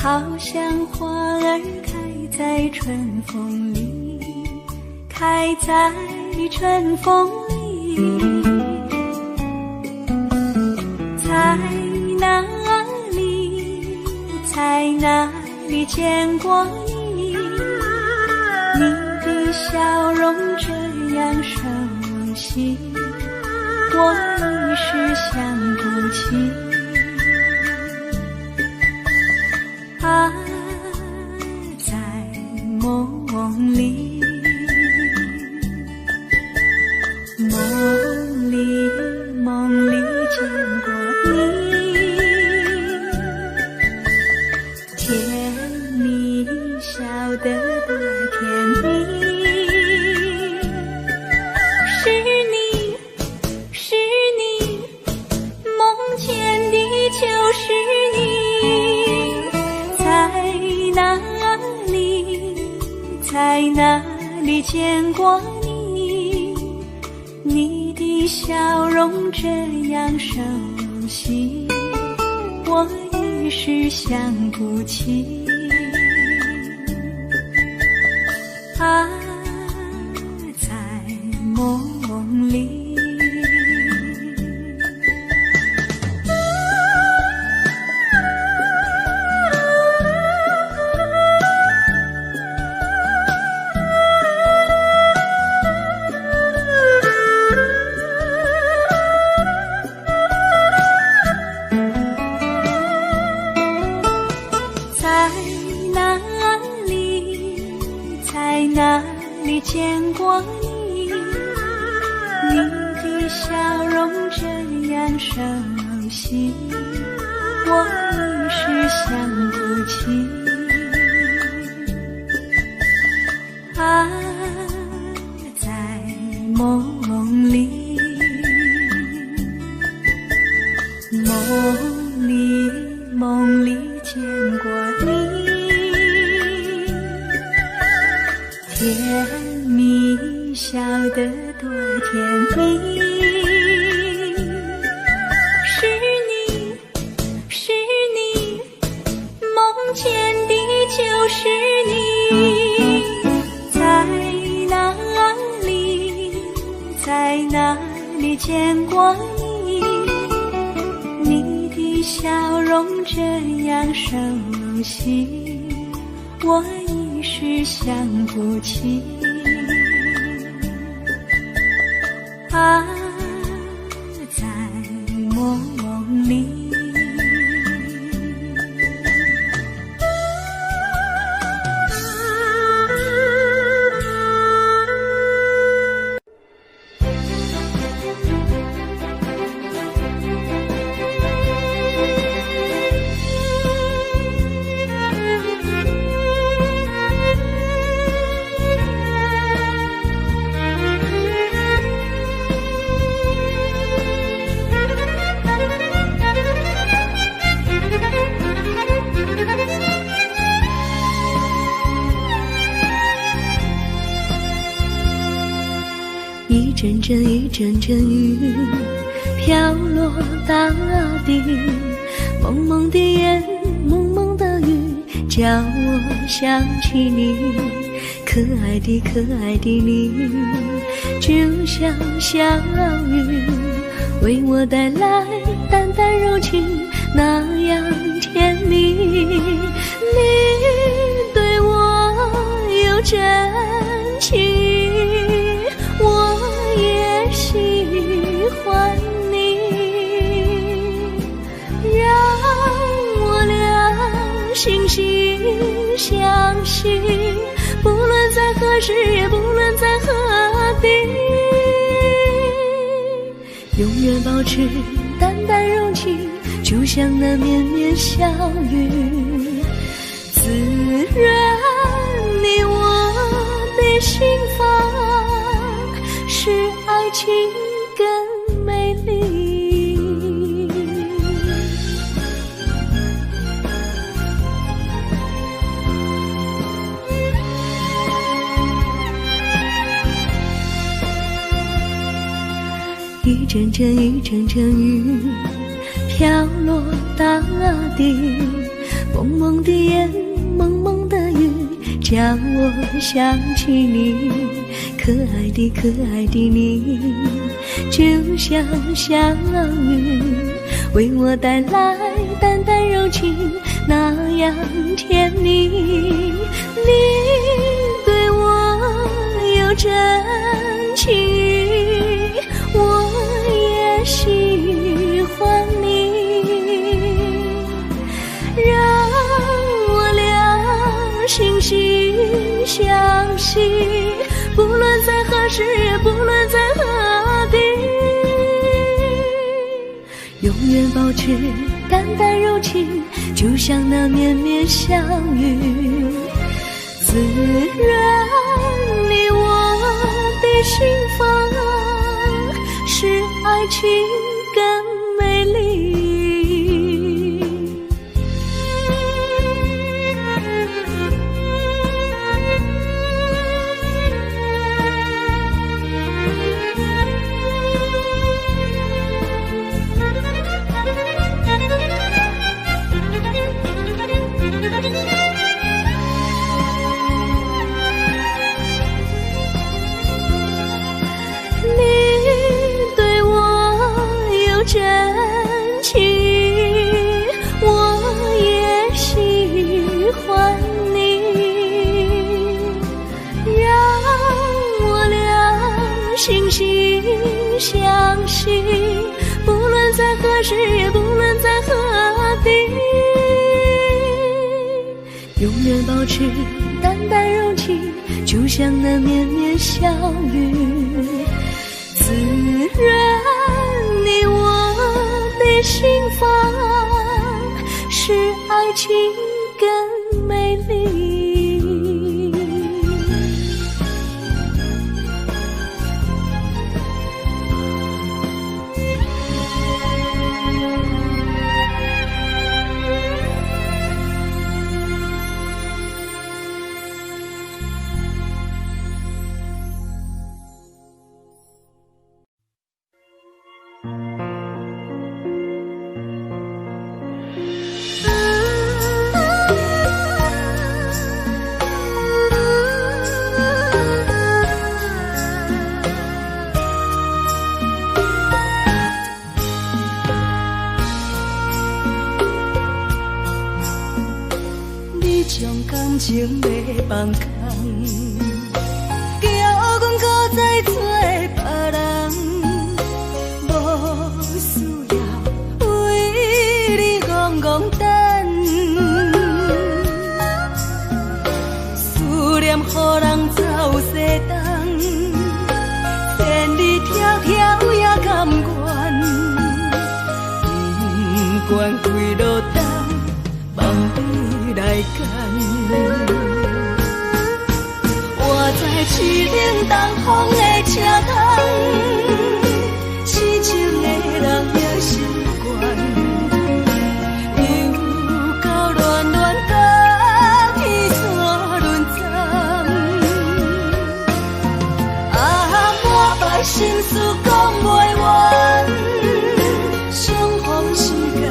好像花儿开在春风里，开在春风里。在哪里，在哪里见过你？你的笑容这样熟悉，我一时想不起。啊，在梦里，梦里见过你，甜蜜笑得多甜蜜。是你，梦见的就是你。在哪里见过你？你的笑容这样熟悉，我一时想不起。啊，在梦里。在哪里见过你？你的笑容这样熟悉，我一时想不起。啊，在梦里，梦里见过你。甜蜜笑得多甜蜜。是你，梦见的就是你。在哪里见过你？你的笑容这样熟悉，我一时想不起。啊，在梦里。一阵阵雨飘落大地，蒙蒙的烟，蒙蒙的雨，叫我想起你。可爱的你，就像小雨，为我带来淡淡柔情，那样甜蜜。你对我有真情，我也喜欢你，让我俩惺惺相惜，不论在何时，也不论在何地，永远保持淡淡柔情，就像那绵绵小雨，滋润你我的心房，使爱情更美丽。一阵阵雨飘落大地，蒙蒙的眼，蒙蒙的雨，叫我想起你。可爱的可爱的你，就像小雨，为我带来淡淡柔情，那样甜蜜。你对我有真情，我也喜欢你，让我俩惺惺相惜，不论在何时，也不论在何地，永远保持淡淡柔情，就像那绵绵小雨，滋润你我的心房，使爱情更美丽。真情，我也喜欢你，让我俩惺惺相惜，不论在何时，也不论在何地，永远保持淡淡柔情，就像那绵绵小雨，滋润你我的心房，使爱情更美丽。感情要放空，叫阮搁再做别人，无需要为你戆戆等，思念予人走西东，千里迢迢也甘愿，不管几路灯，望你来干。我在市顶东风的车窗，痴情的人也习惯，又到乱乱甲天山轮站，满腹心事讲袂完，相逢时间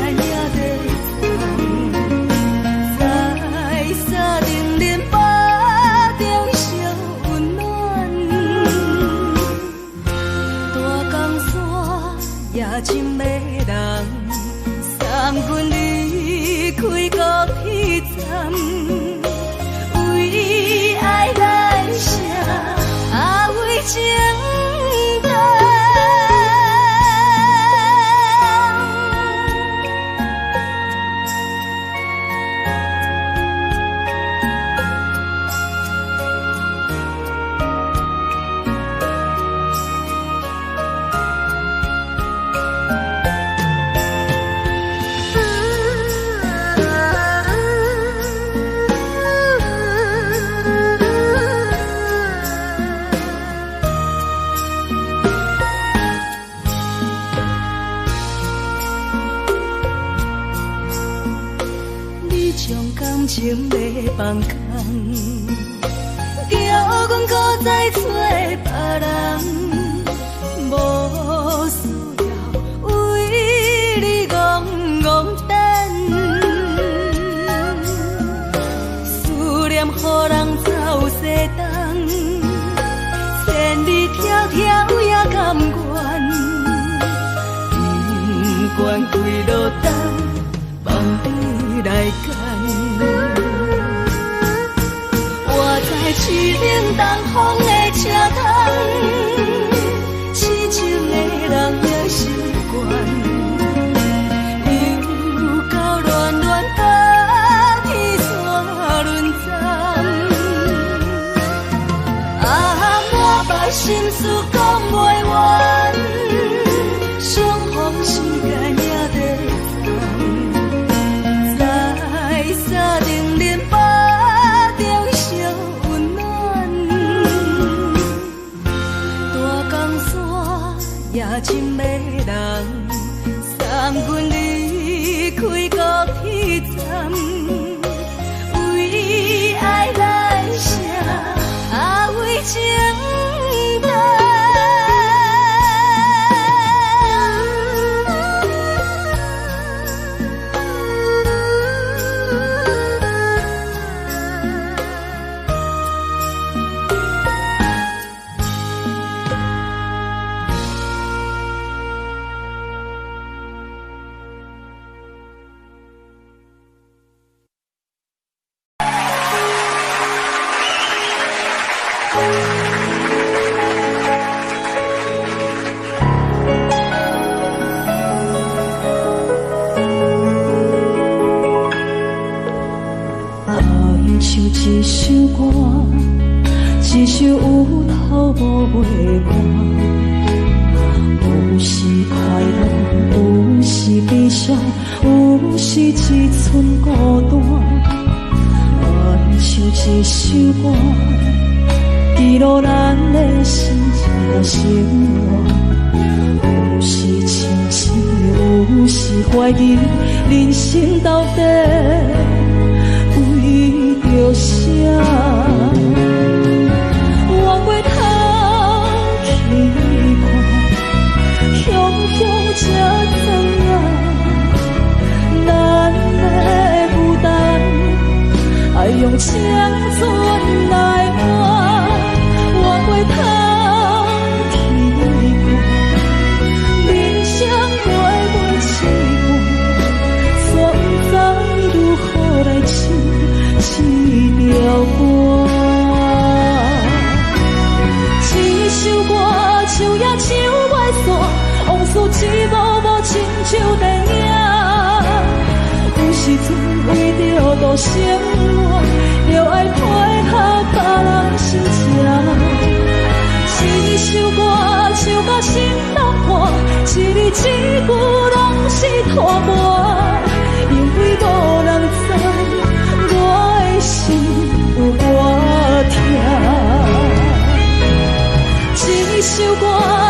也真迷人，送阮离开高铁站，为爱来写为情长。感情要放空，叫阮搁再找别人，无需要为你戆戆等，人走西东，千里迢迢也甘愿，不管几落冬，梦你来牵。我在市顶东风的车窗，痴情的人也习惯。心事讲袂完，相逢时间也在长，在沙丁林巴中相温暖。大江山也真迷人，送阮离开高铁站，为爱来写为情。一首歌，一首有头无尾歌，有时快乐，有时悲伤，有时一寸孤单。我唱一首歌，记录咱的心情生活，有时清醒，有时怀疑，人生到底着啥？往过头去看，雄雄才知影，咱的负担爱用青春来换。往过头去看，人生过一半，却不知如何来唱一条歌。一首歌唱也唱袂煞，往事一幕幕亲像电影。有时阵为着度生活，就爱配合别人心情。一首歌唱到心落汗，一字一句拢是拖磨，因为无人知。心有多痛，一首歌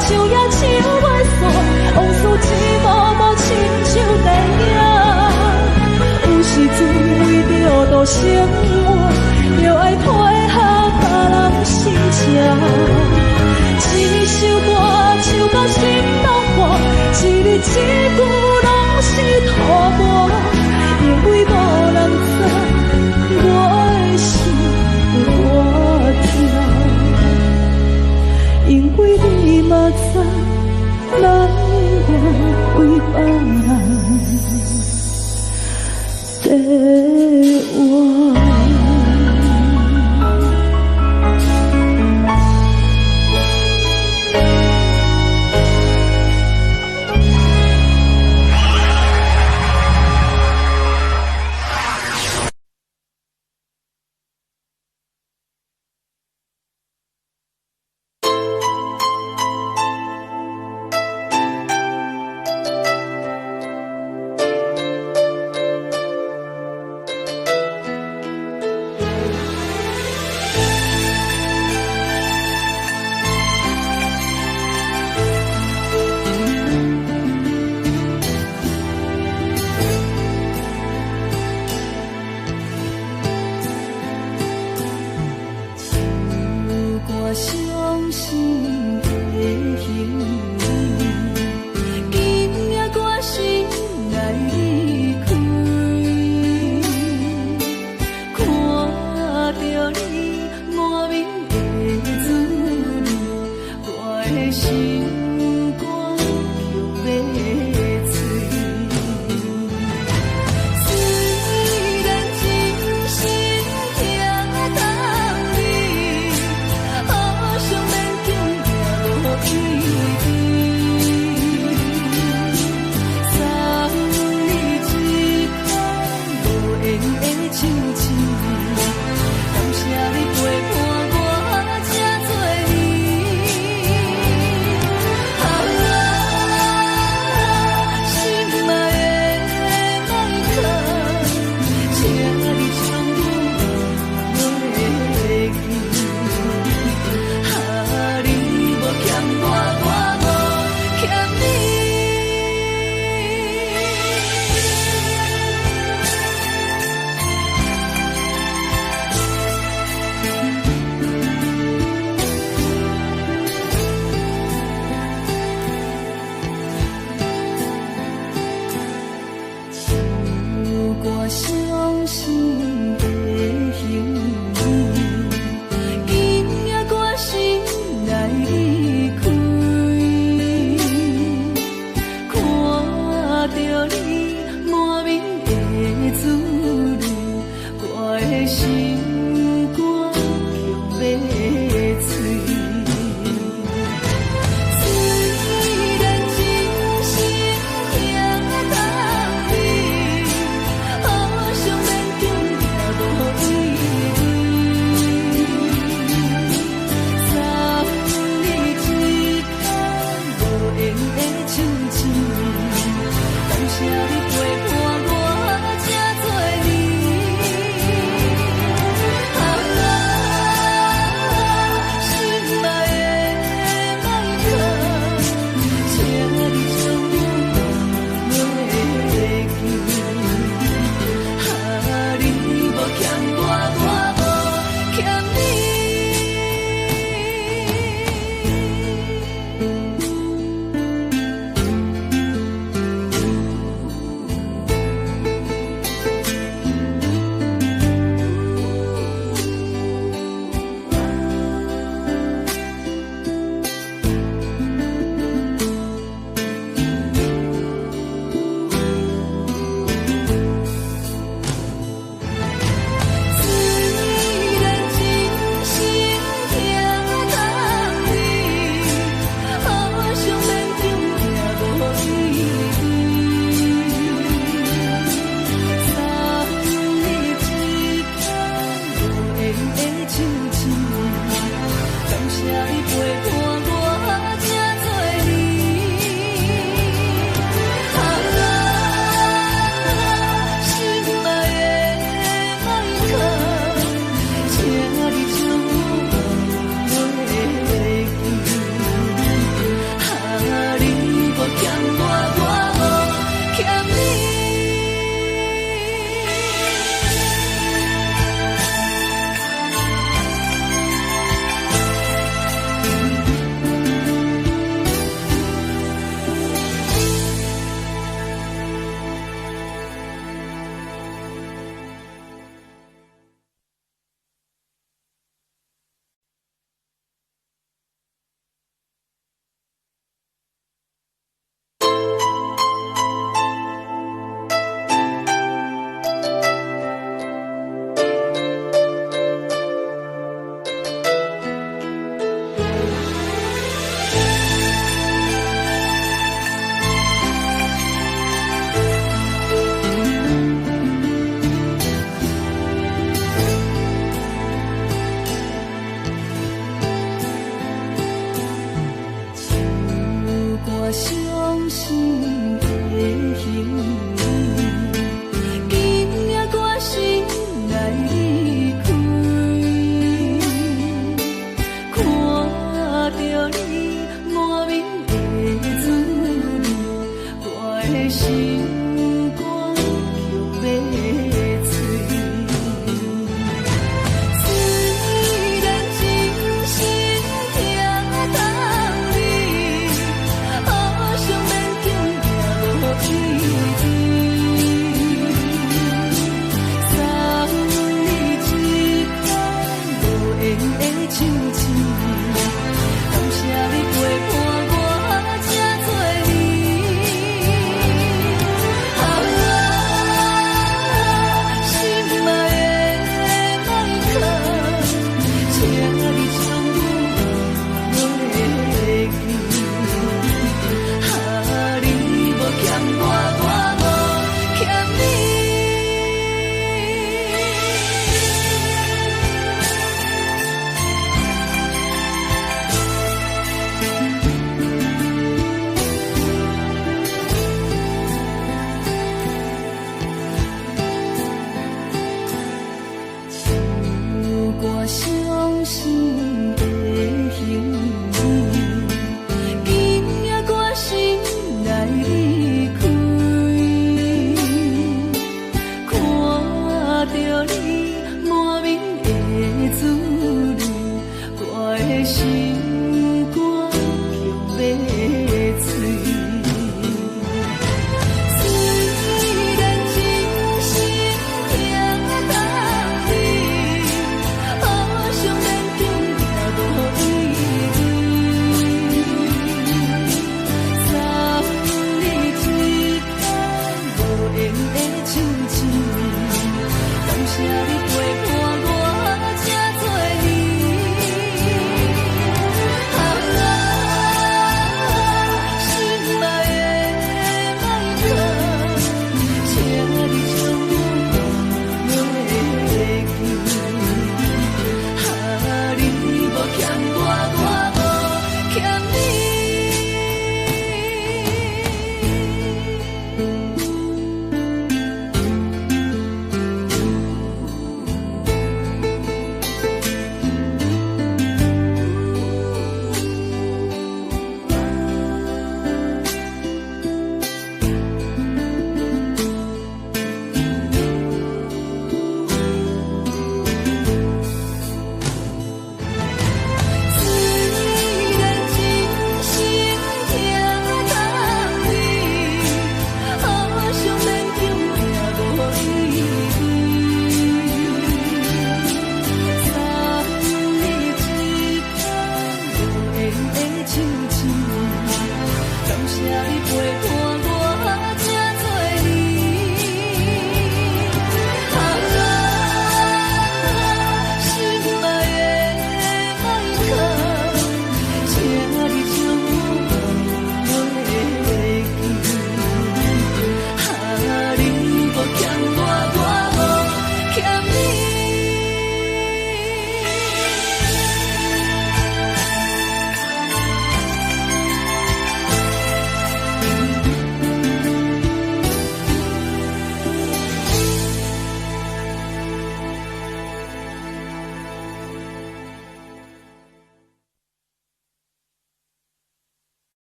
唱也唱袂煞，往事一幕幕亲像电影。有时阵为着度生活，就爱配合别人心情。一首歌唱到心落汗，一字一句拢是拖磨，因为无人知。我的心有多痛，因为你嘛知，咱我为别人在活。我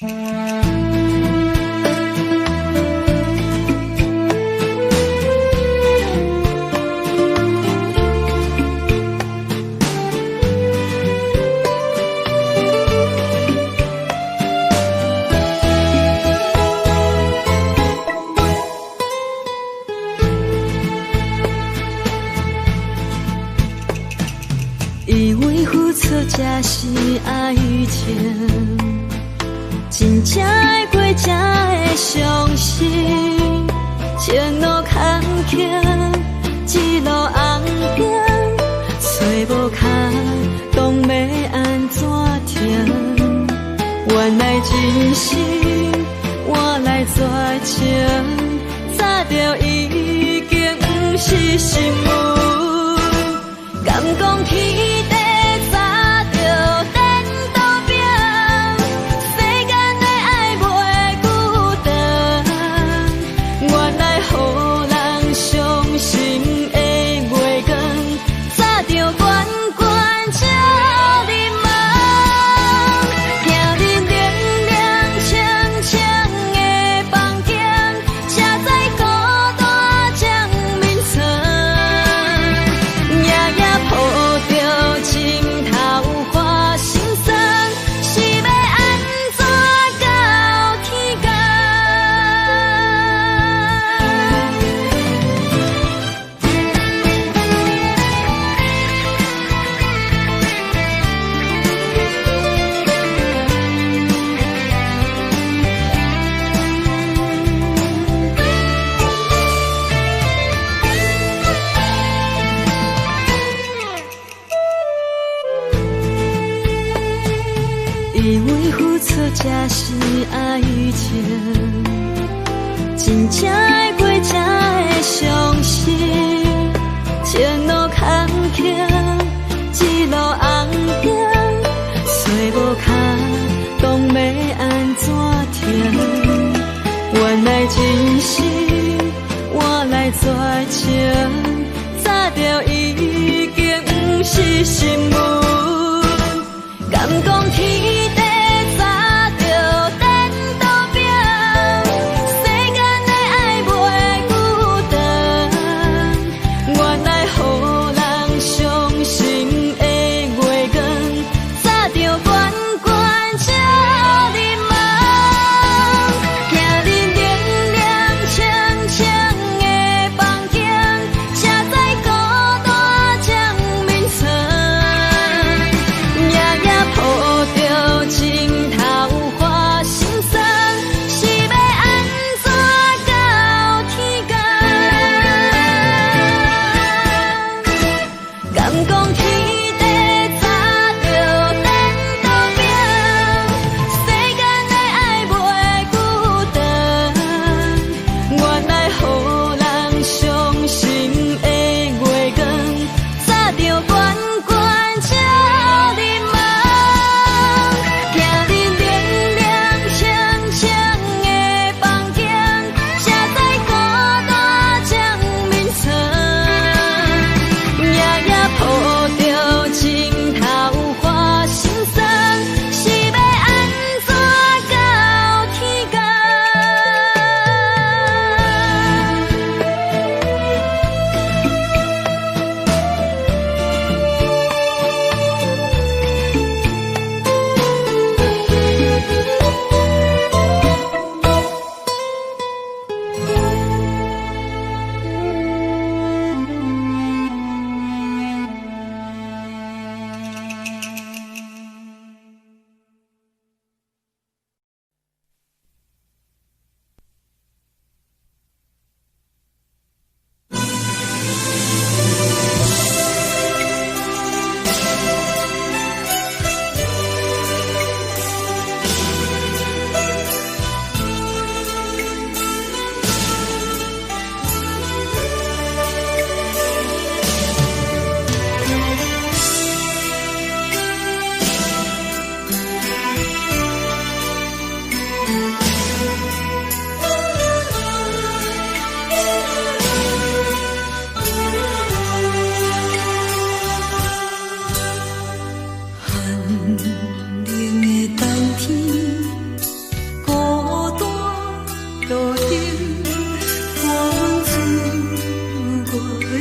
以为付出才是爱情，真正爱过才会相信。前路坎坷，一路红灯，找无卡，当要安怎停？原来真心换来绝情，早就已经不是心梦。敢讲天地早就等到拼，世间的爱袂孤单。原来予人伤心的月光，早就悬悬照你梦。行日凉凉清清的房间，车载孤单将眠床。抱着情头花心酸，是要安怎到天光？以为付出才是爱情，真正爱过才会相信。前路坎坷，一路红灯，找无卡，当要安怎停？原来真心换来绝情，早就已经不是心梦。敢讲天地早就等到拼，世间的爱袂孤单。原来予人伤心的月光，早就悬悬照你梦。行日凉凉清清的房间，车载孤单将眠床。抱着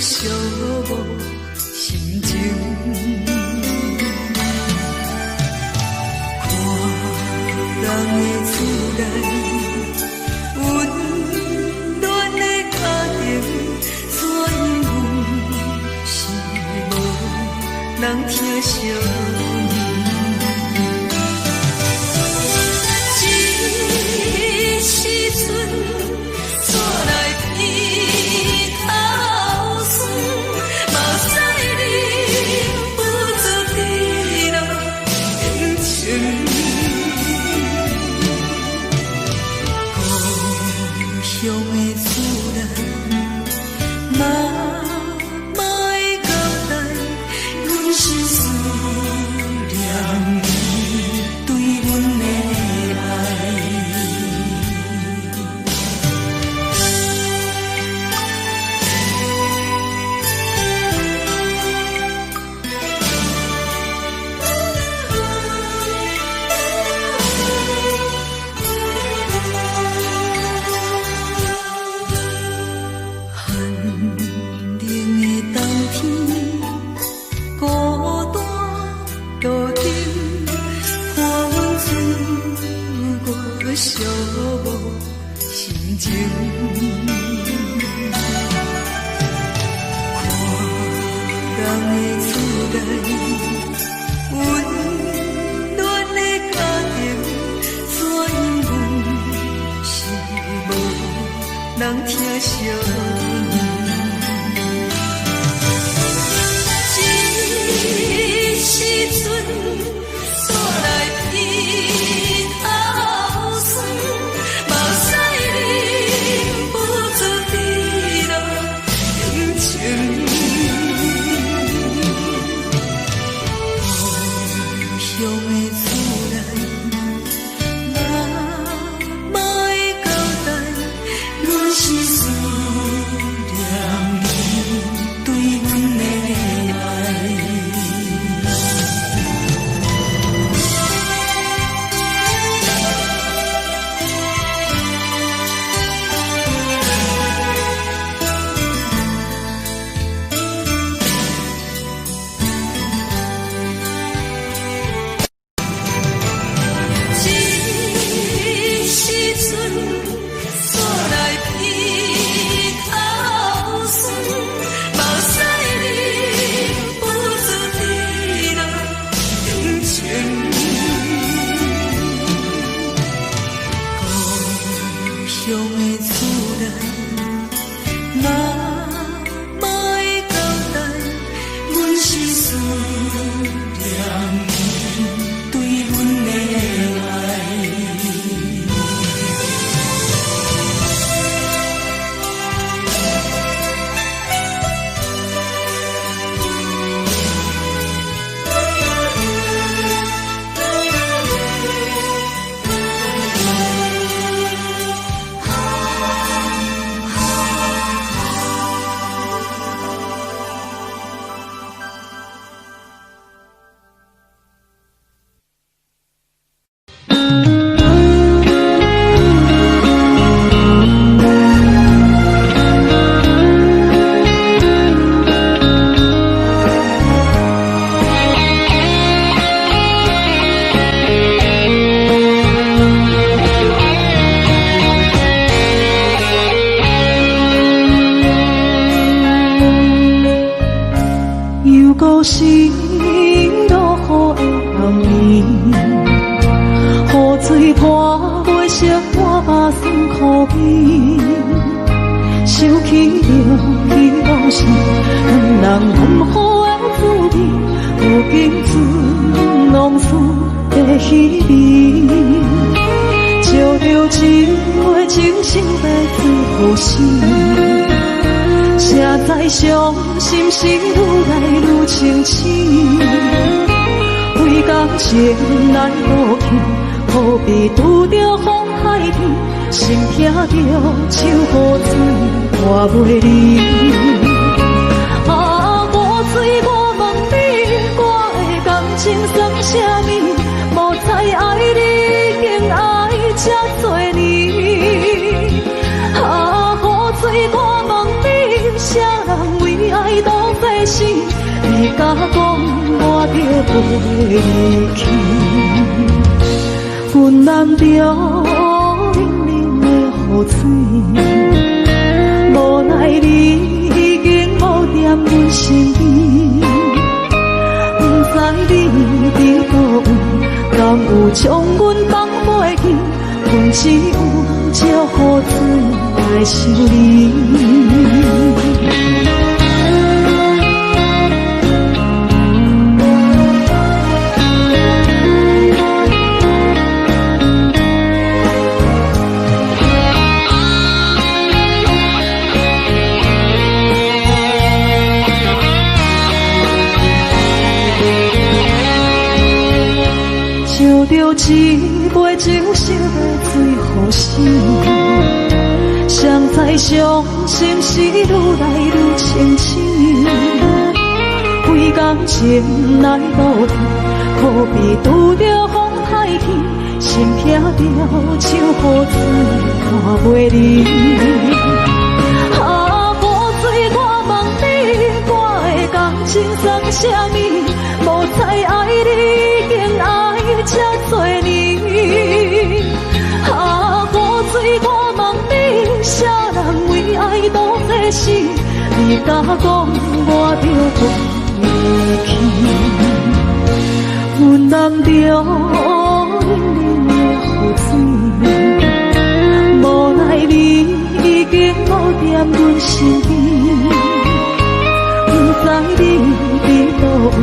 寂寞心情。看人的厝内温暖的家庭，怎样是无人疼惜你？这时阵怎来偏头酸？嘛知你不知地老天情。故乡的厝内，妈会交代，阮是思念你对阮的爱。寂寞心情，看人的厝内温暖的家庭，怎样是无人疼惜你？这时阵怎来偏头酸？嘛知你不知地老天情。故乡的厝内，妈会交代，阮是思念你对阮的爱。乡的厝内，妈会交代，阮是思念你对阮的爱。故心落雨的暗暝，雨水破袂湿我目酸苦悲，想起着彼拢是两人暗好的滋味，如今只拢输的稀微，照着一回情深来自呼吸。谁知伤心事愈来愈清醒，为感情来落去，何必拄着风海天，心痛着手雨水看袂离。啊，雨水，我问你，我的感情算啥物？无再爱你，竟爱这多年。啊，雨水，我问你，啥人为你甲讲我着飞去，阮南着冷冷的雨水，无奈你已经无踮阮身边，不知你伫倒位，敢有将阮放袂记？阮只有借雨水来想你。一杯酒烧的醉予醒，谁知伤心事愈来愈清醒。为感情来路去，可比拄着风太起，心撇着手雨水看袂离。啊，雨水，我问你，我的感情算啥物？无再爱你，竟爱这多年。啊，雨水，我问你，啥人为爱都会死？你甲讲我着飞去，阮南着冷冷的雨水，无奈你已经无踮阮身边，不知你伫倒位，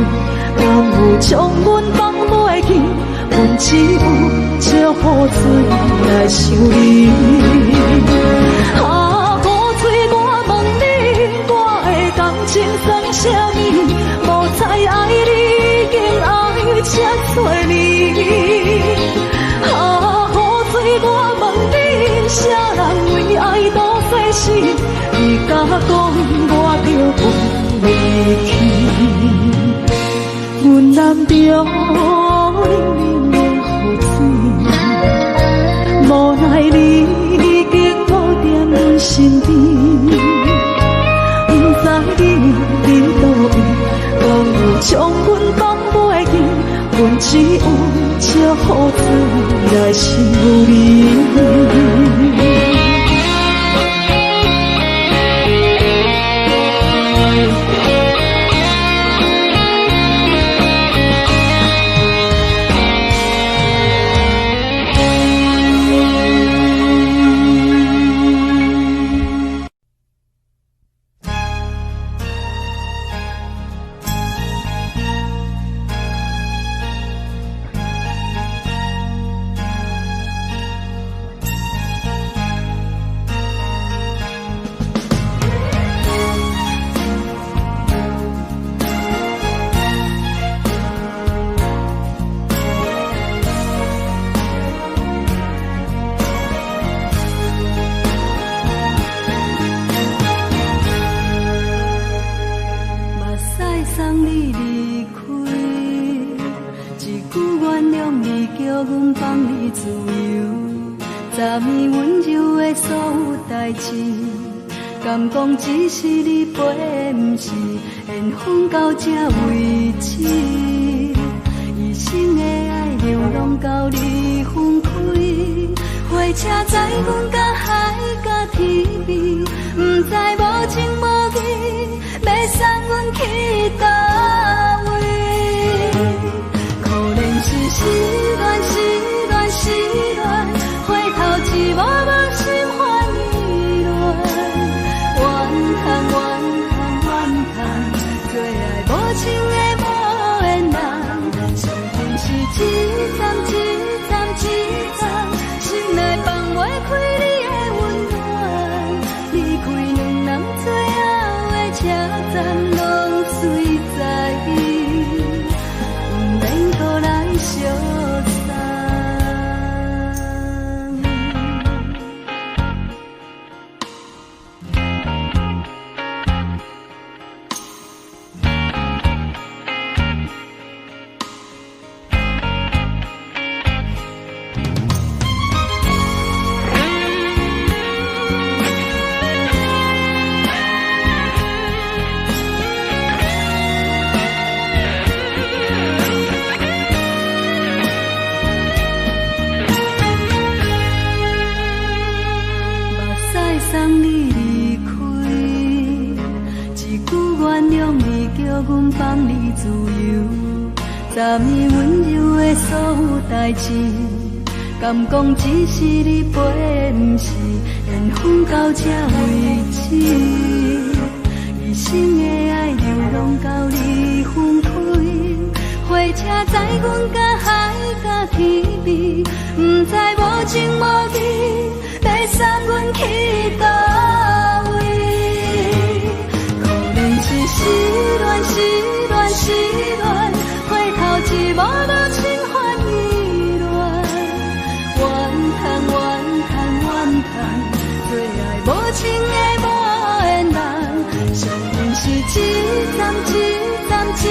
敢有将阮放袂记？阮只有借雨水来想你。啊，雨水，我问你，我的感情算啥物？无再爱你，竟爱这多年。啊，雨水，我问你，啥人为爱都会死？你甲讲我着飞去，阮南着冷冷的雨水，无奈你已经无踮阮身边，不知你伫倒位，敢有将阮放袂记？阮只有借雨水来想你。敢讲只是你陪，不是缘分到这为止。一生的爱流浪到你分开，火车载阮甲海甲天边，不知无情无义，要送阮去倒位？可能是失恋，失恋，失恋，回头一幕幕心烦意乱。怨叹，最爱无情的无缘人，上天是一站一站一站，心内放袂开你的温暖，离开两人最后的车站，拢随在不免搁来相送。阮放你自由。昨暝温柔的所有代志，敢讲只是你陪，不是缘分到这为止。一生的爱流浪到你分开，火车载阮甲海甲天边，不知无情无义，要送阮去倒位？可能是失恋，失恋，失恋，回头一幕幕心烦意乱，怨叹，怨叹，怨叹，最爱无情的无缘人，伤痕是一站一站一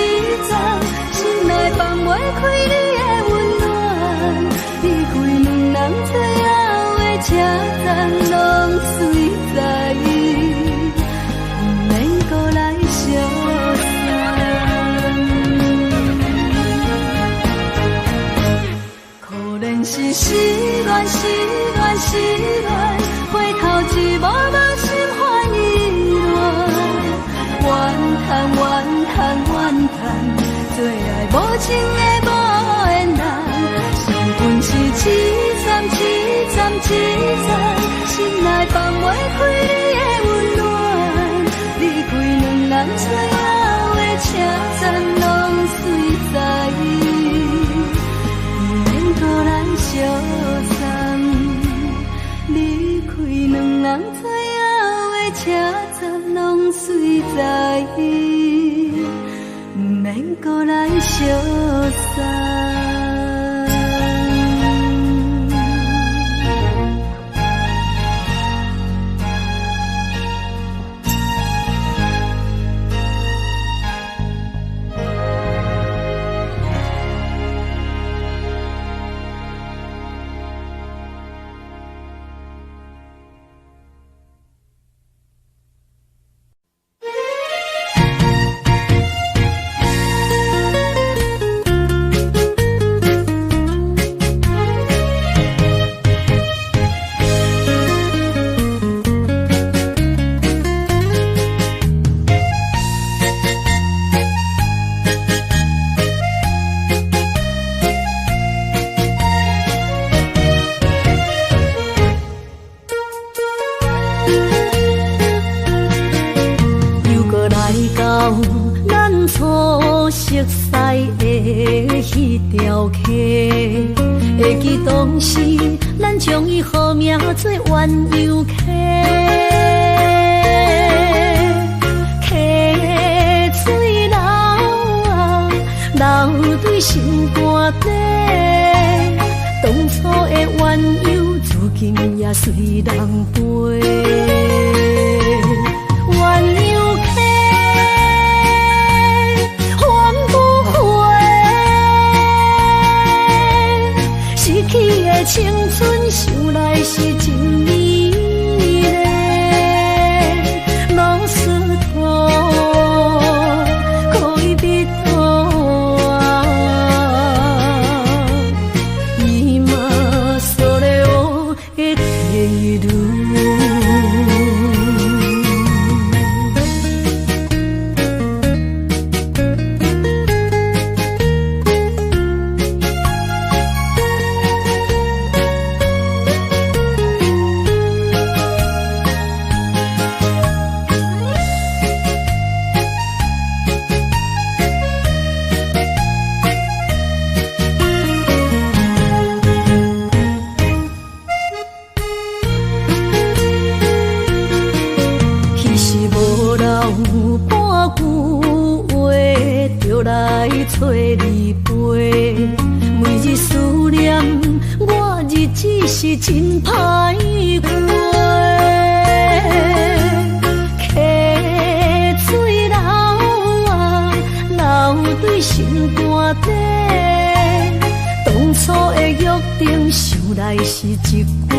站，心内放袂开你的温暖，离开两人最后的车站，拢随在意，不免搁来相送。可能是失恋，失恋，失恋，回头一幕幕心烦意乱，怨叹，怨叹，怨叹，最爱无情的无缘人，伤痕是一站一站一站，心内放袂开你的温暖，离开两人最后的车站，拢随在意，不免搁来相送。离开两人最后的车站，拢随在意，不免搁来相送。会记当时，咱将伊号名做鸳鸯溪，溪水流啊，流对心肝底。当初的鸳鸯，如今也随人飞。鸳鸯溪。青春想来是真美丽，拢是土，可伊别土啊，伊嘛所了的地路。找你陪，每日思念，我日子是真歹过。溪水流啊，流对心肝底。当初的约定，想来是一句话。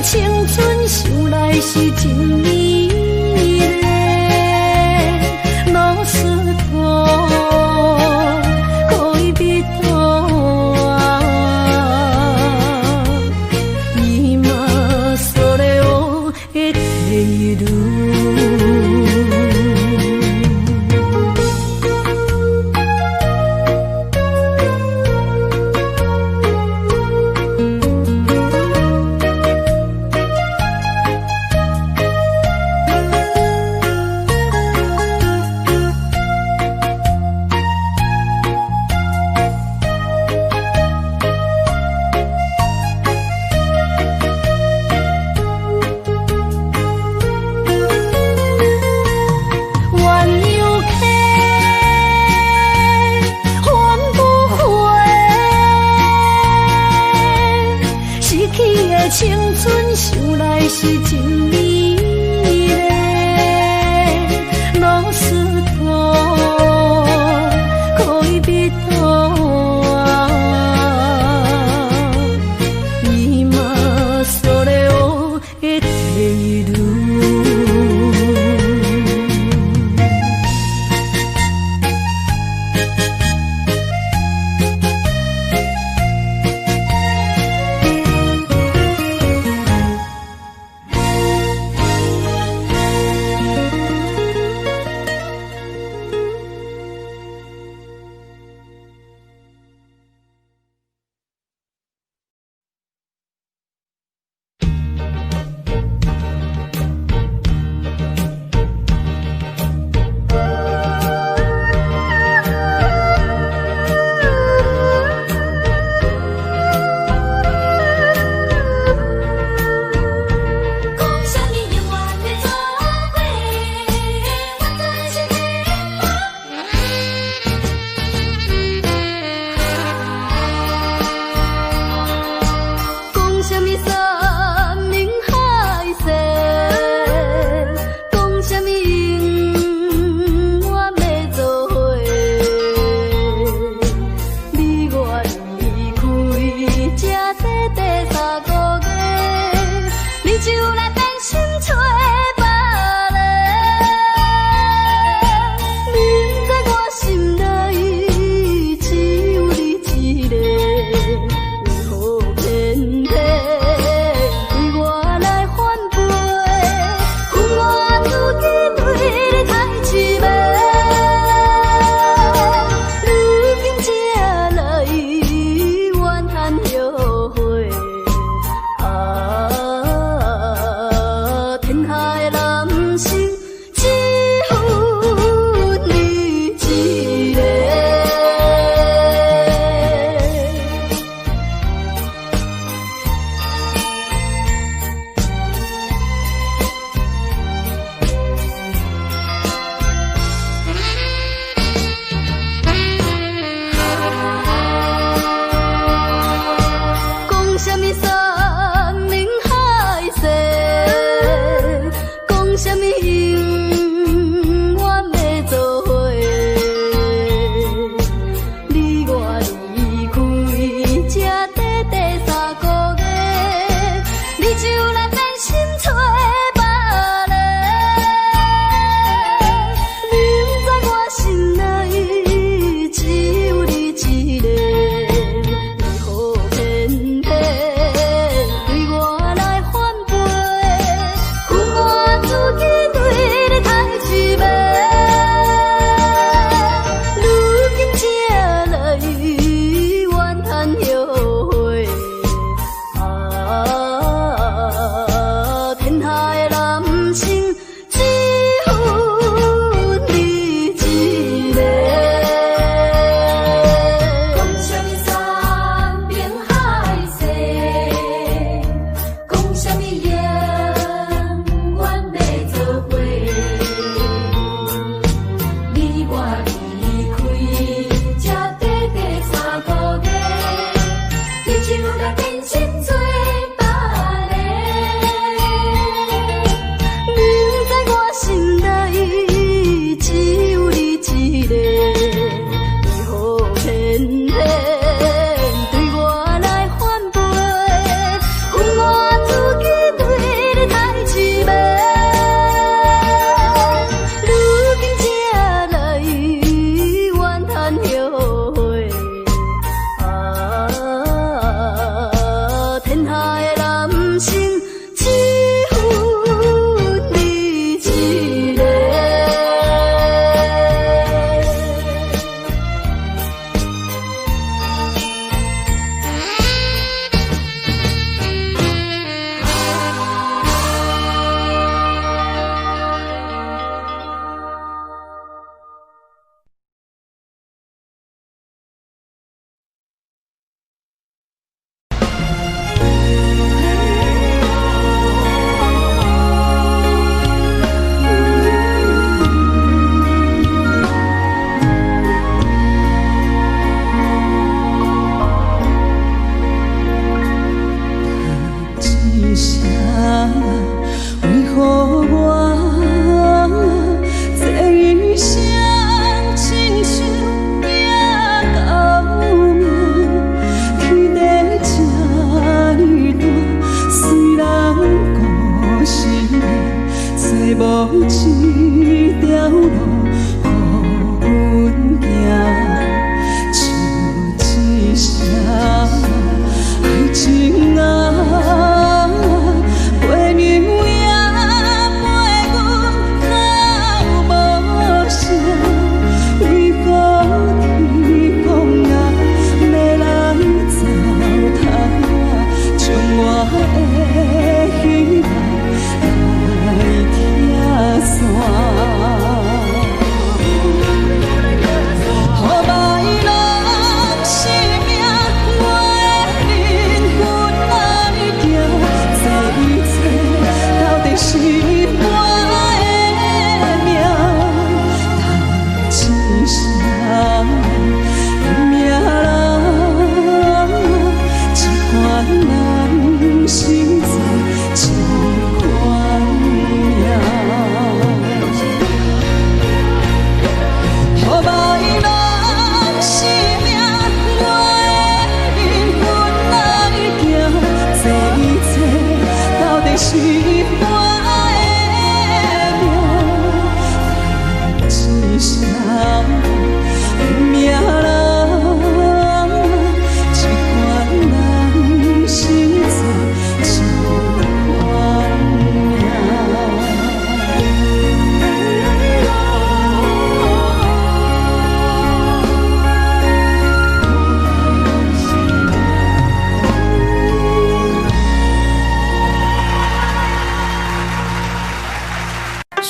青春想来是真美丽，拢是土，可伊别土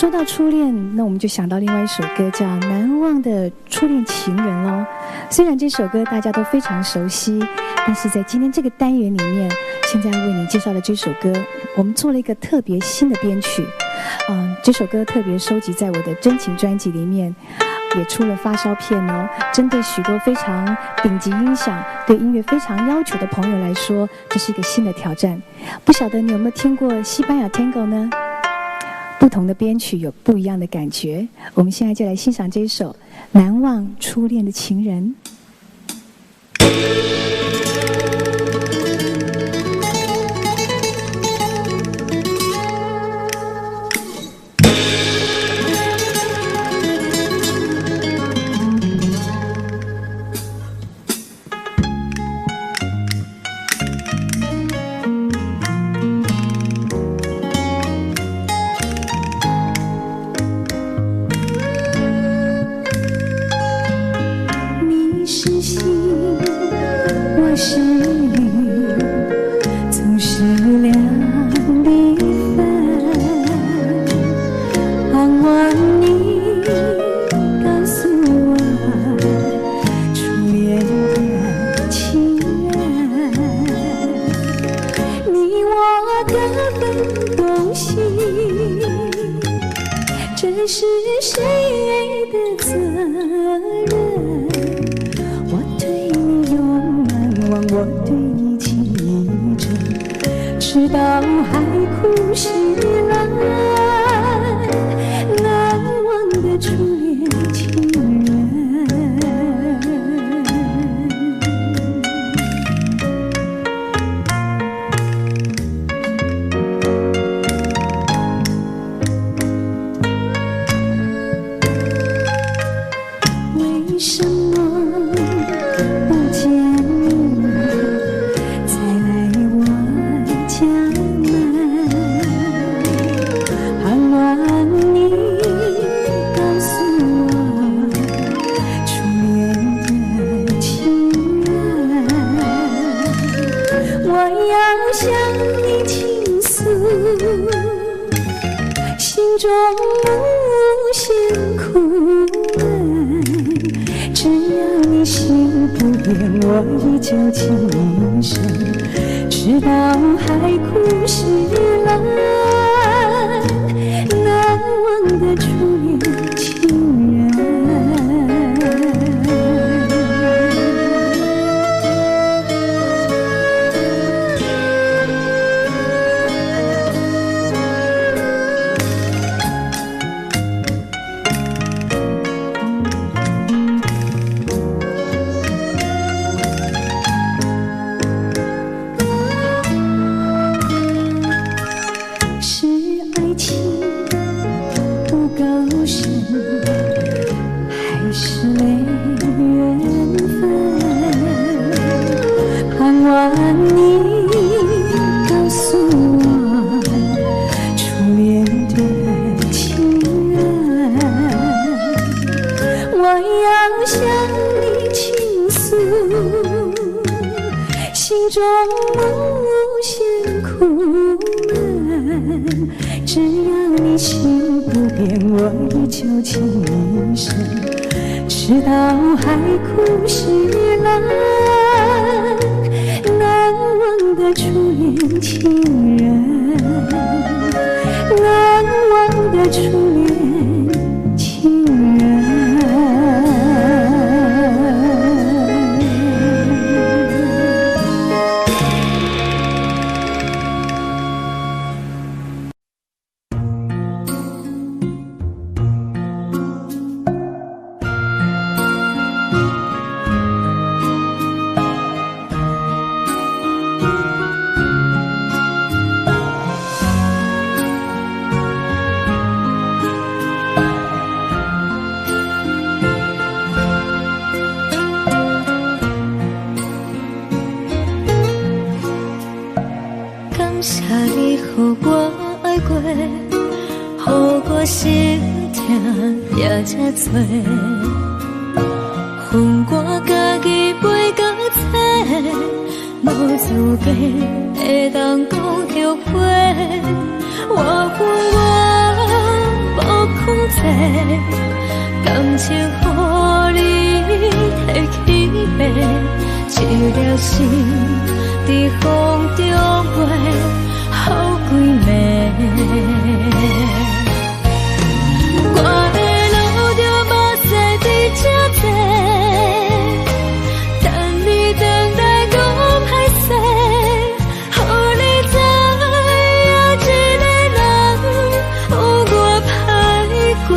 说到初恋，那我们就想到另外一首歌叫《难忘的初恋情人》咯。虽然这首歌大家都非常熟悉，但是在今天这个单元里面，现在为你介绍的这首歌，我们做了一个特别新的编曲。这首歌特别收集在我的真情专辑里面，也出了发烧片哦。针对许多非常顶级音响、对音乐非常要求的朋友来说，这是一个新的挑战。不晓得你有没有听过西班牙 Tango 呢？不同的编曲有不一样的感觉。我们现在就来欣赏这一首《难忘初恋的情人》。我是雨，总是两离分。盼望你告诉我，初恋的情人，你我各分东西，这是谁的责任？我对你记着，直到海枯石烂，难忘的初恋情人。为什么不见心中无限苦闷，只要你心不变，我依旧情深，直到海枯石烂，难忘的初恋情人。还是没缘分，盼望你告诉我，初恋的情人，我要向你倾诉，心中无限苦闷，只要你心不变，我依旧情深，直到海枯石烂，难忘的初恋情人，难忘的初恋情人。感谢你，予我爱过，予我心痛也这多，恨我家己袂到切，无资格会当讲后悔。我恨我感情予你提起白，一粒心在风中飞，好几暝。我的路着目屎在这多，等你回来讲歹势，予你知影一个人有我歹过。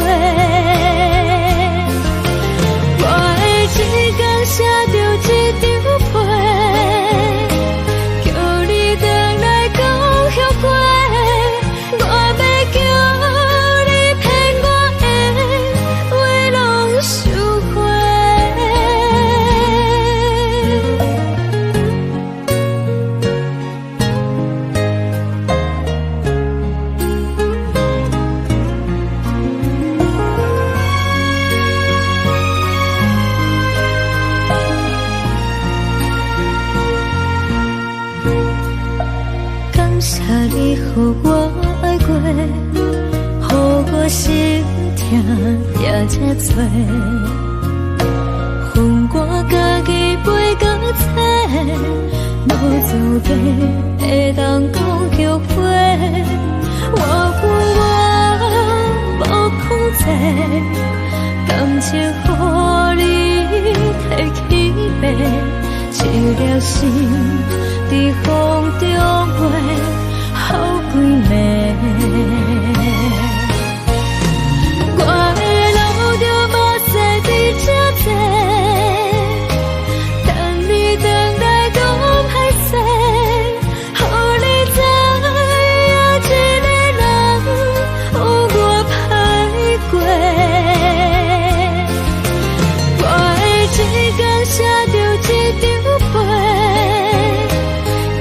我的一天写着一张被，叫你回来讲后悔。我要叫你骗我的话拢收回。感谢你，予我爱过，予我心痛也这多，分我家己陪到底，无资格会当讲后悔。我无控制，感情予你提起白，一粒心在风中飞，好几暝。我的路着目屎在这多，等你回来讲歹势，予你知影一个人有我歹过。我的一天写着一张被，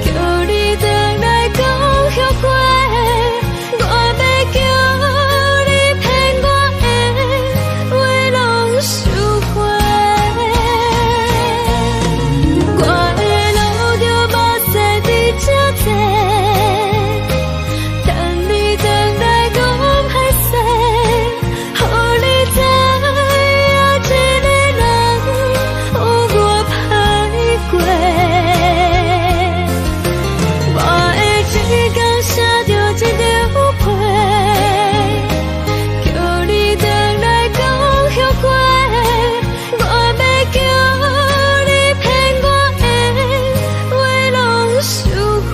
叫你回来讲后悔。我要叫你骗我的话拢收回。我的路着目屎在这多，等你回来讲歹势，予你知影一个人有我歹过。我的一天写着一张被，叫你回来讲后悔。我要叫你骗我的话拢收回。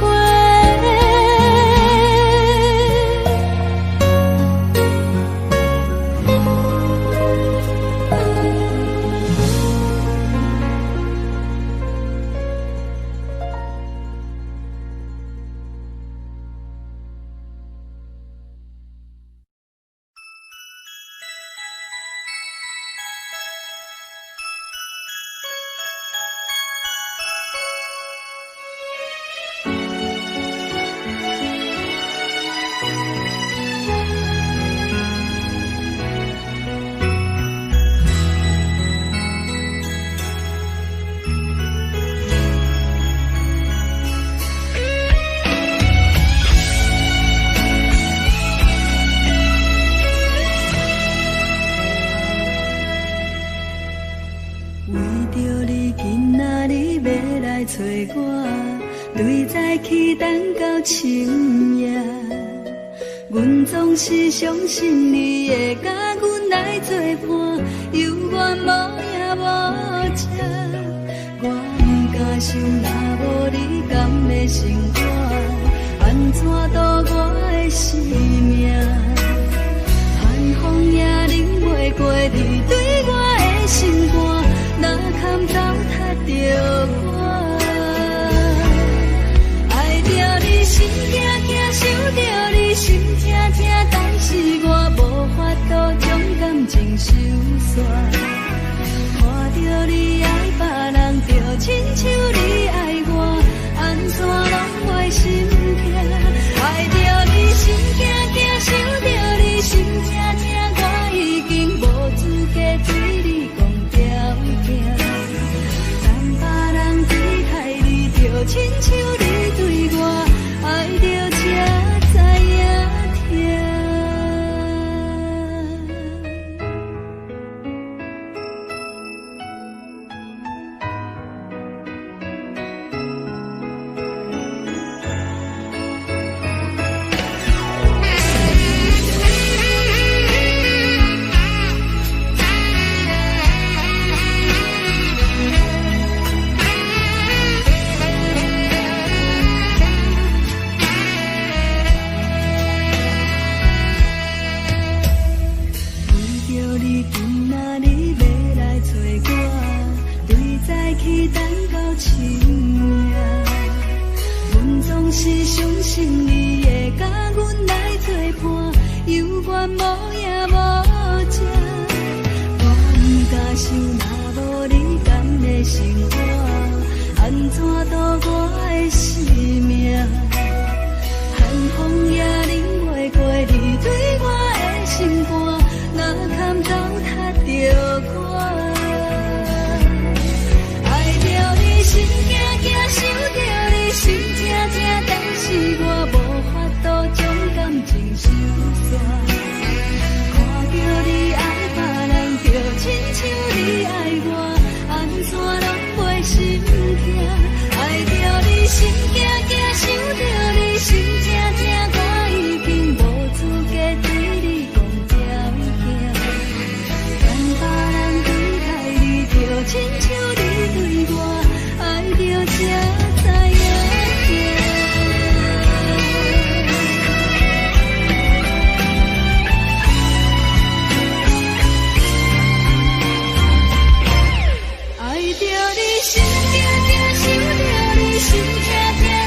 为着你今仔日要来找我，对早起等到深夜。阮总是相信你会甲阮来作伴，犹原无影无迹。我不敢想，若无你甘会生活，安怎度我的生命？寒风也忍袂过你对我的心肝。哪堪糟蹋着我？爱着你心痛痛，想着你心痛痛，但是我无法度将感情收煞。看着你爱别人，就亲像你爱我，安怎拢会心痛？爱着你心痛痛，想着你心痛痛，我已经无资格对你讲条件。但别人对待你，就亲像你对我，爱着才知影痛。等到深夜。阮总是相信你会甲阮来作伴，犹原无影无迹。我不敢想，若无你甘的生活，安怎度我的生命？寒风也忍袂过你对我的心肝，哪堪糟蹋着我？爱着你心惊惊，想着你心正正，但是我无法度将感情收煞。看着你爱别人，就亲像你爱我，安怎拢袂心痛？爱着你心惊惊，想着你心正正，我已经无资格对你讲条件。等别人对待你，就亲像你对我，爱着才知影。爱着你心惊惊，想着你心正正。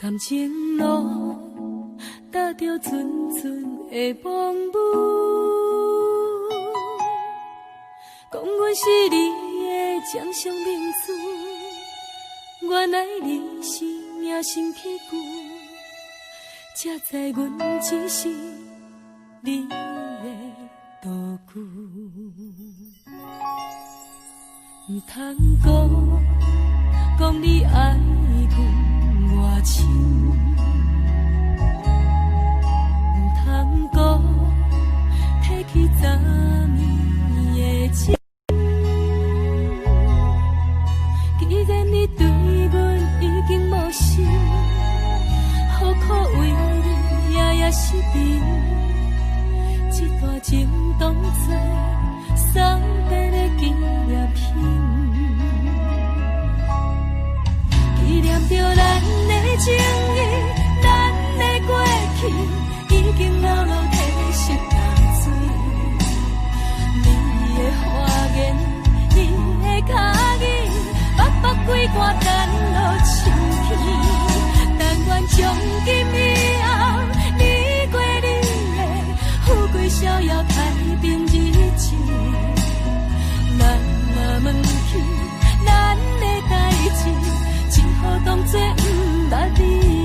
感情路踏着纯纯的梦雾，讲阮是你的掌上明珠，原来你是命生起句，才知阮只是你的道具。唔通讲你爱阮偌深，唔通讲提起昨暝的情。既然你对阮已经无心，何苦为你夜夜失眠？这段情当作送别的纪念品。纪念着咱的情谊，咱的过去，已经牢牢褪色淡水。你的花言，你的脚语，白白几挂等落深天。但愿从今以后，你过你的富贵逍遥太平日子。咱若问起咱的代志，只好当作不捌你。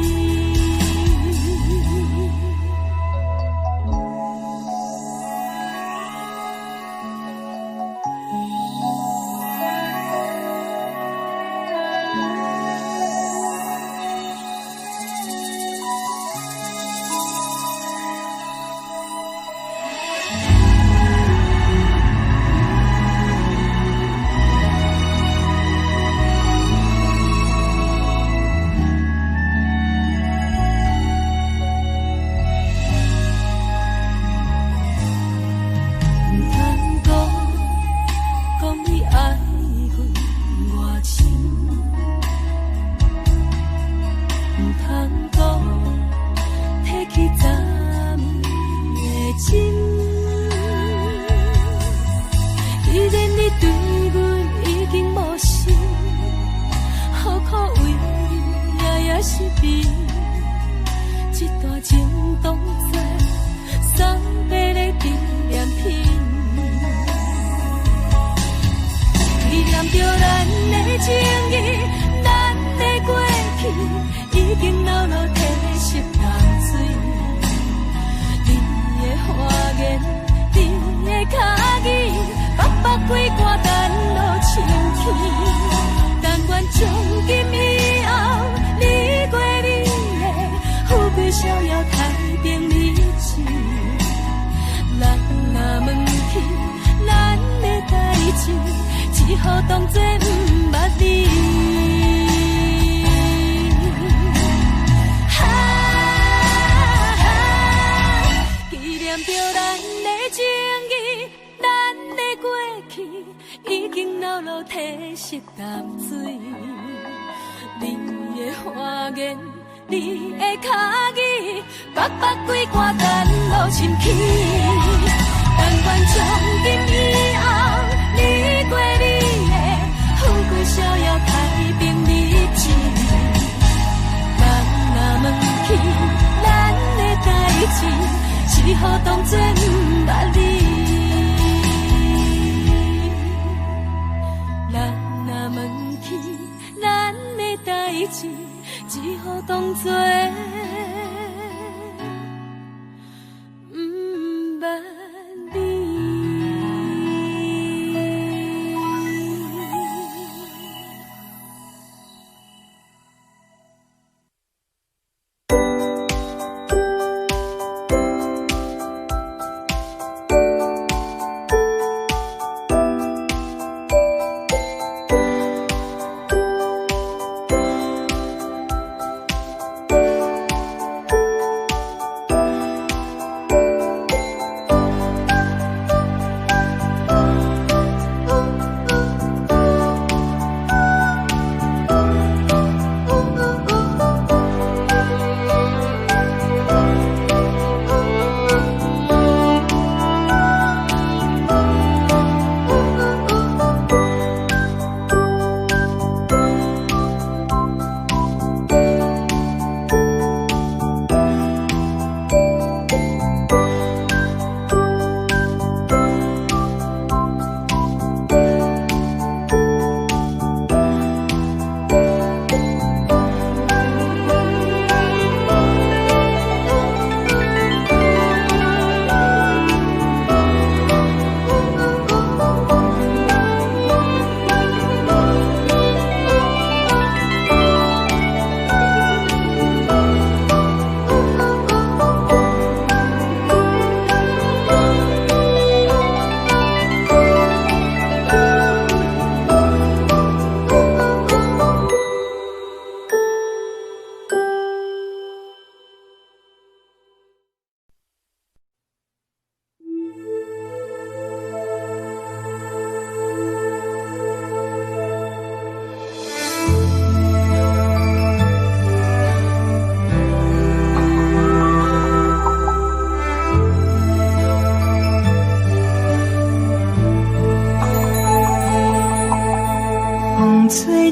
只好当作不捌你。咱若问起咱的代志，只好当作不捌你。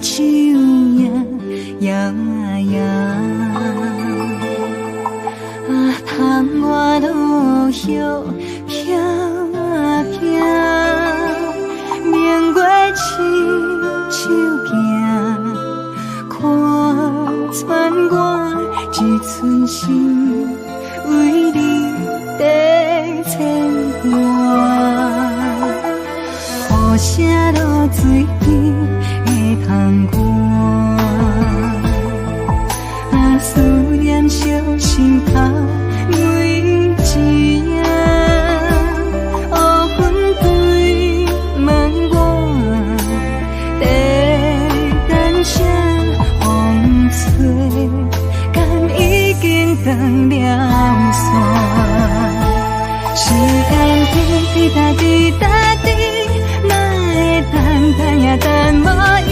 树影摇啊摇，啊，窗外落叶飘啊飘，明月亲手行，看穿我一寸心，为你在牵挂。雨声落水边会通过，啊，思念烧心头每一夜，乌云对问我，在等啥风吹，敢已经断了线，时间滴滴答滴答滴。等也等无伊，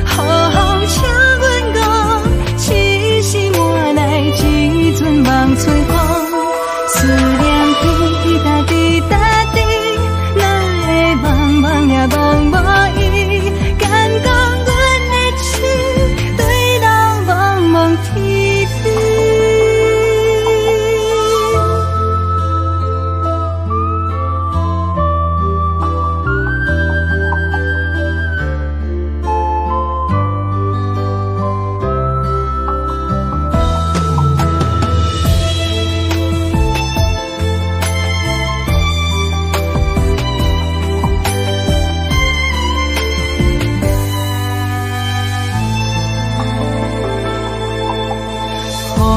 好风请阮讲，痴心换来一阵梦吹风，思念滴滴答滴答滴，哪会茫茫也茫无伊，敢讲阮的情对人茫茫天边。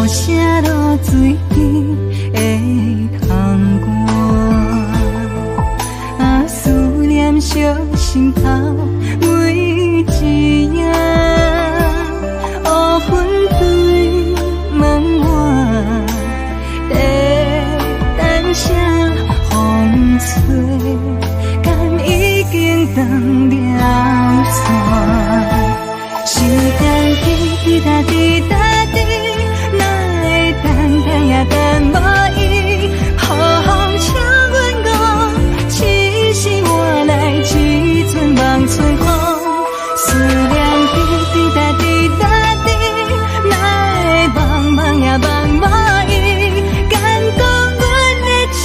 雨声落水边会通过，啊，思念烧心头每一夜，乌云对问我，在等啥风吹，敢已经断了线，时间滴滴答滴答滴。等也等无伊，好风请阮讲，痴心换来一阵梦吹风，思念滴滴答滴答滴，哪会茫茫也茫无伊，敢讲阮的情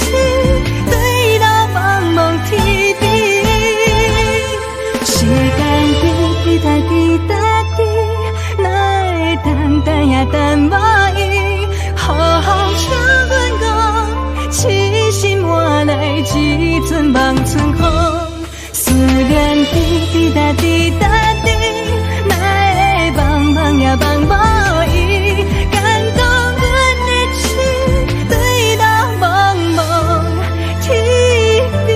对人茫茫天边，时间滴滴答滴答滴，哪会等也等无伊。好风请阮讲，痴心换来一阵梦春风，思念滴滴答滴答滴，哪会茫茫也茫无伊，敢讲阮的情对人茫茫天边。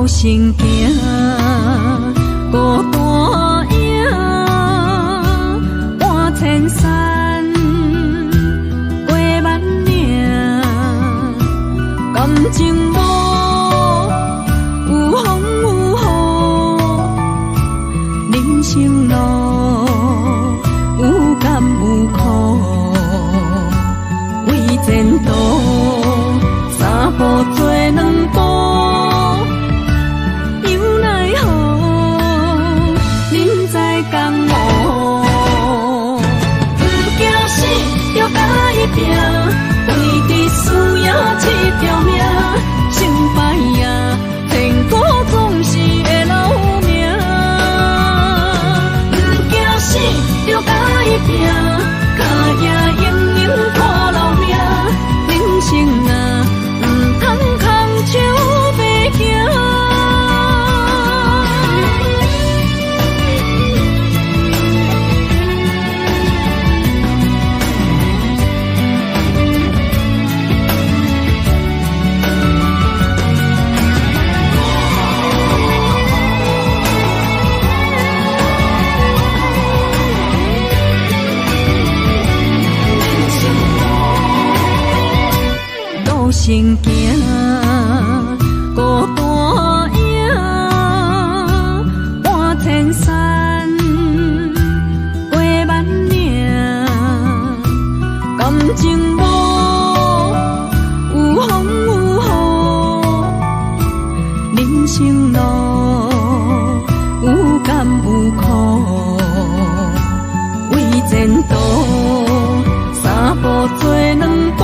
独行行，孤单影，半千山，过万岭，感情无有风有雨，人生路有甘有苦，为前途三步做两步。为着需要这条命，成败呀，天高总是会留名。不惊死，就甲伊拼，脚也硬硬看留名。人生啊，不通空手白行。行行，孤单影，半千山，过万岭，感情无有风有雨，人生路有甘有苦，为前途三步做两步。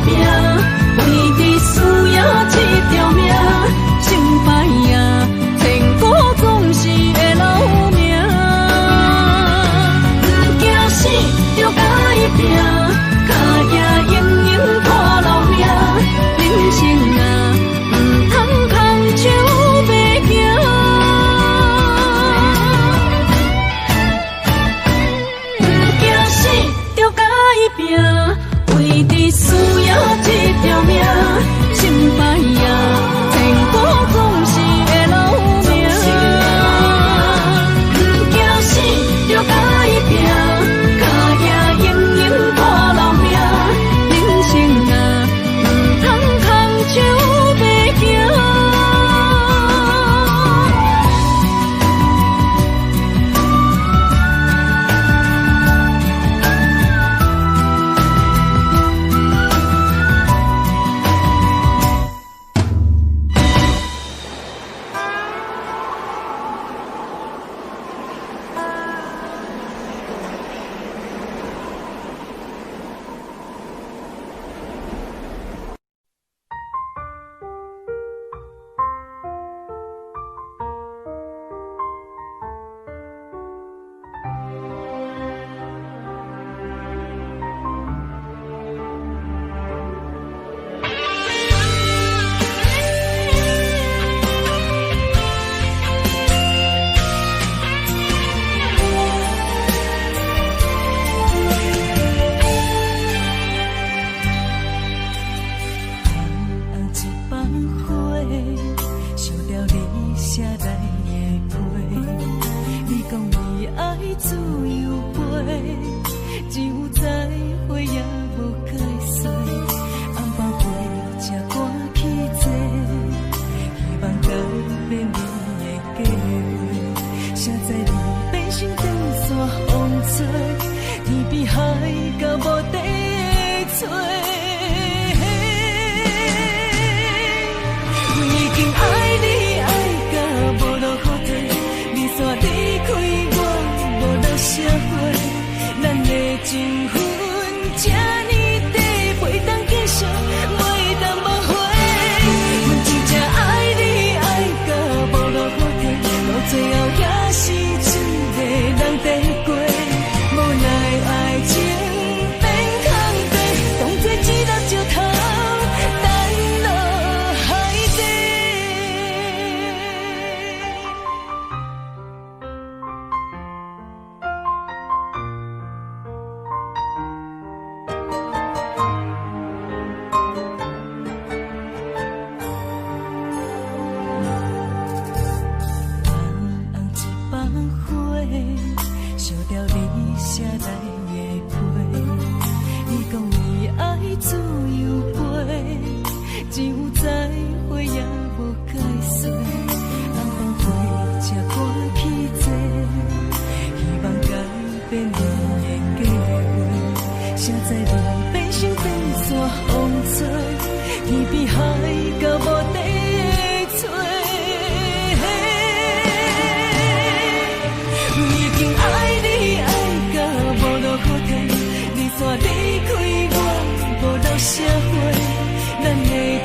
拼，为着需要这条命，成败呀，天高总是会留名。不惊死，就甲伊拼，脚也硬硬看留名。人生啊，不通空手白行。不惊死，就甲伊拼。为着需要这条命，成败呀，天高总是会留名。不惊死，就甲伊拼，脚也硬硬看留名。人生啊，不通空手白行。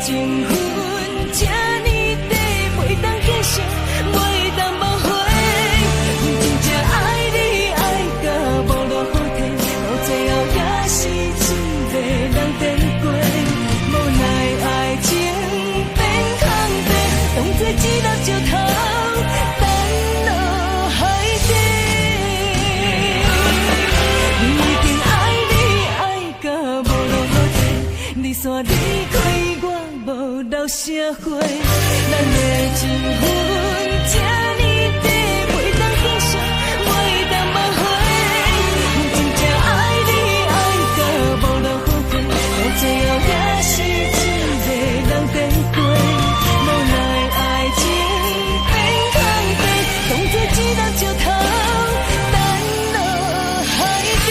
情分这呢短，袂当继续，袂当挽回。真正爱你爱到无路好退，到最后也是一个人变过。无奈爱情变空白，当作一粒石头沉落海底。你一定爱你爱到无路好退，你煞离开我无留社会，咱的情分这呢短，袂当继续，袂当挽回。真正爱你爱到无路好退，到最后也是一个人变过。无奈爱情变空白，当作一粒石头沉落海底。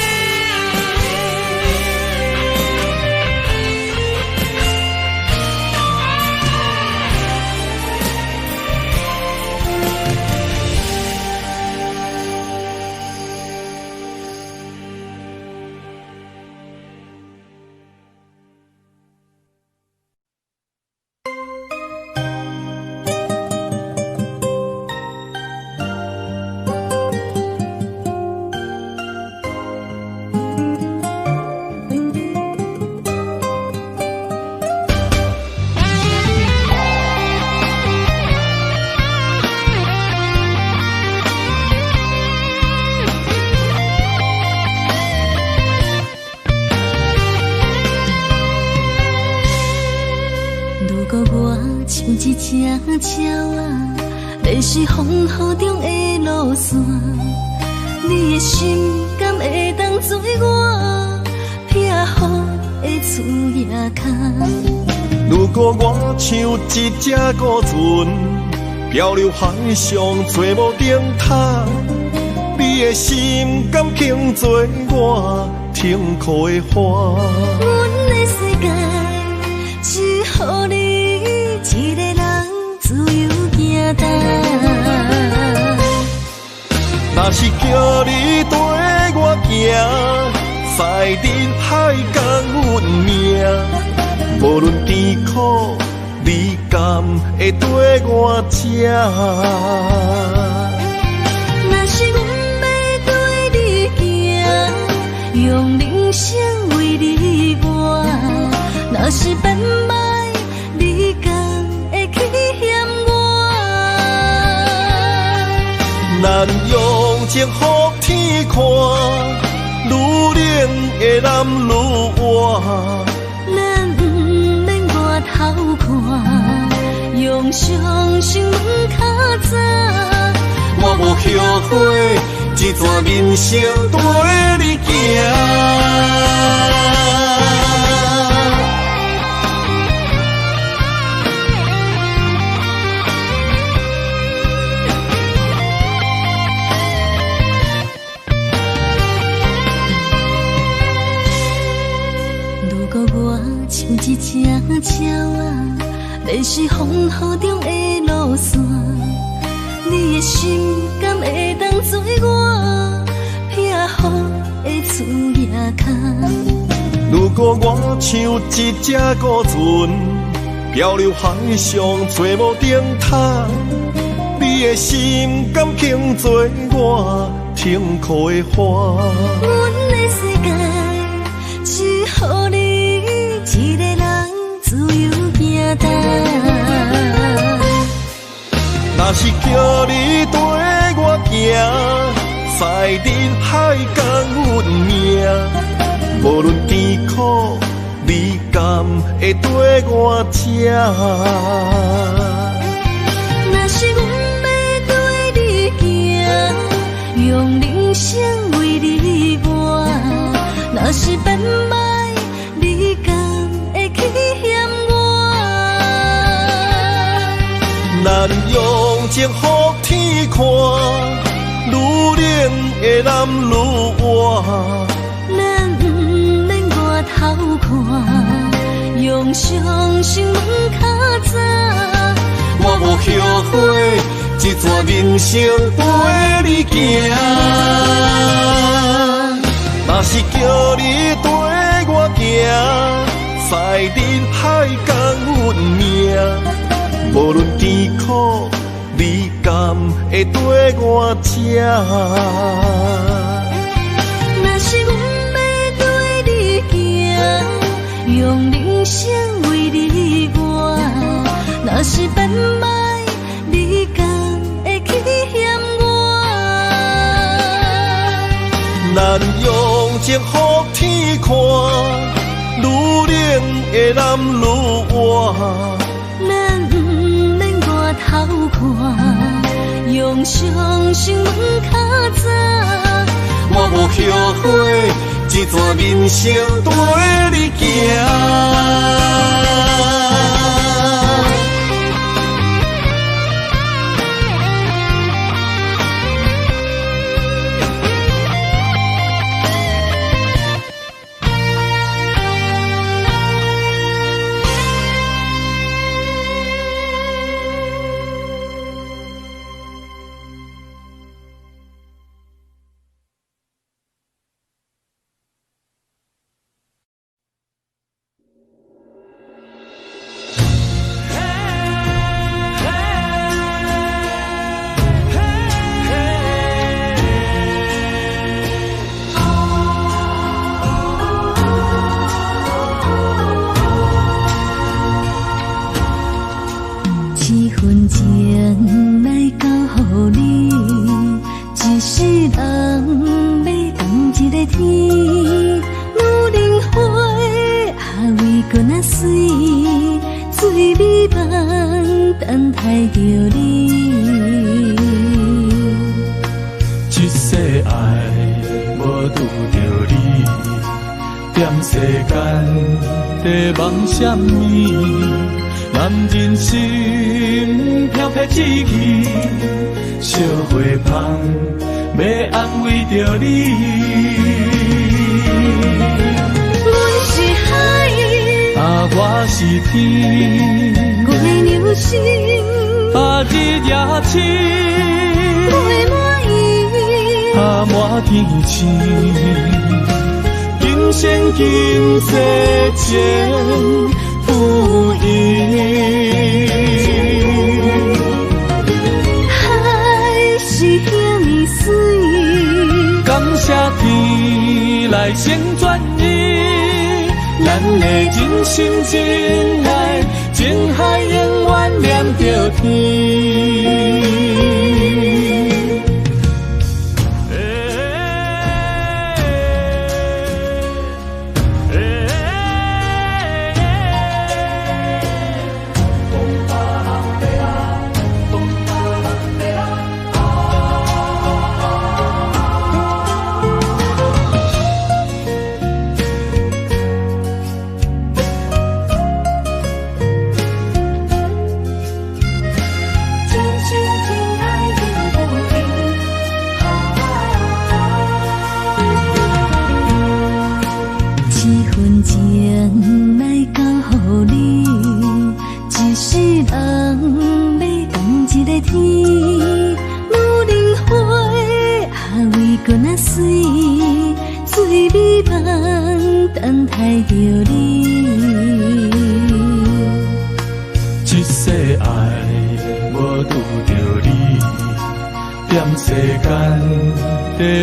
如果我像一只鸟啊，迷失风雨中的路线，你的心敢会当做我撇雨的厝夜空？如果我像一只孤船，漂流海上做无顶塔，你的心敢肯做我停靠的花？阮的世界只予你一个人自由行动。若是叫你跟我行，赛人海共阮命，无论甜苦，你敢会跟我吃？若是阮要对你行，用人生为你活，若是变歹，你敢会去嫌我？咱用情予天看，愈冷的男愈活。咱不免外头看，用双手问较早。我无后悔，一段人生跟你行。如果我像一只鸟啊，迷失风雨中的路线，你的心敢会当做我撇雨的厝夜空？如果我像一只孤船，漂流海上做无顶塔，你的心敢肯做我停靠的花？阮的世界只予你一个人自由行动。若是叫你跟我行，赛人海共阮命，无论甜苦，你敢会跟我吃？若是阮要对你行，用人生为你活，若是变歹，你敢会去嫌我？咱用情予天看，愈冷的男愈活。咱不免外头看，用双手问较早。我无后悔，一段人生陪你行。若是叫你跟我行，赛在人海共运命，无论甜苦味甘，会跟我吃。若是阮要对你行，用人生为你活，若是变歹，你敢会去嫌我？咱用情予天看，愈冷的男愈活。咱不免外头看，用双心问较早。我无后悔，一段人生跟你行。什么？男人心飘撇志气，小花香要安慰着你。阮是海，我是天，月流星，日夜星，月满意，满天星。今生今世前不移，海是遐尼水，感谢天来成全你，咱的真心真爱，情海永远连着天。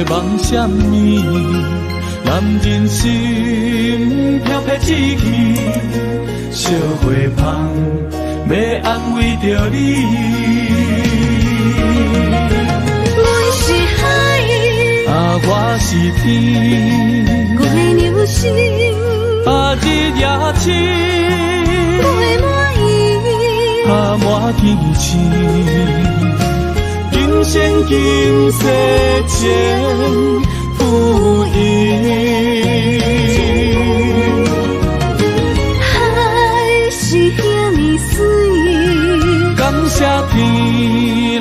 梦什么？男人心飘撇志气，小花香要安慰着你。阮是海，我是天，月流星，日夜星，月满意，满天星。今生今世前不移，海是遐尼水，感谢天